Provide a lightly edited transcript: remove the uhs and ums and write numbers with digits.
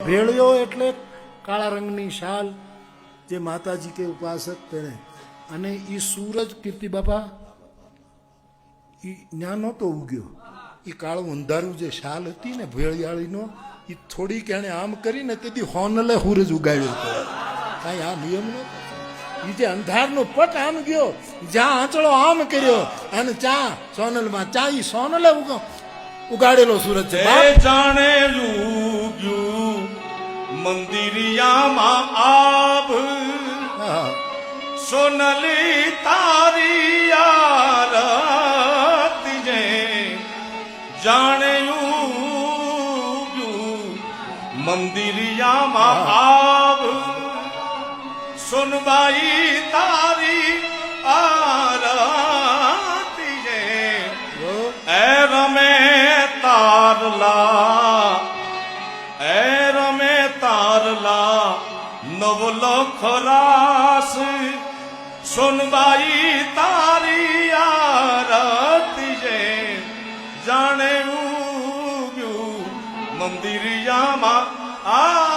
ભેળિયો એટલે કાળા રંગની શાલ જે માતાજી કે ઉપાસક પહેરે, અને એ સૂરજ કીર્તિ બાપા એ ન્યા નહોતો ઉગ્યો. એ કાળું અંધારું જે શાલ હતી ને ભેળિયાળીનો, એ થોડીક એણે આમ કરીને તેથી હોનલે સૂરજ ઉગાડ્યો હતો. કાંઈ આ નિયમ નહોતો. એ જે અંધારનો પટ આમ ગયો, જ્યાં આંચળો આમ કર્યો અને ચા સોનલમાં ચા ઈ સોનલે ઉગાડેલો સૂરજ છે. જાણે ઉગ્યું મંદિરિયામાં આભ, સોનલી તારી આરતી જે જાણે ઉગ્યું મંદિરિયામાં આભ, સોનબાઈ તારી આરતી જે એ રમે તારલા, એ રમે તારલા નવલો ખરાસ, સોનબાઈ તારી આરતી જે જાણે ઉગ્યું મંદિરિયામાં આ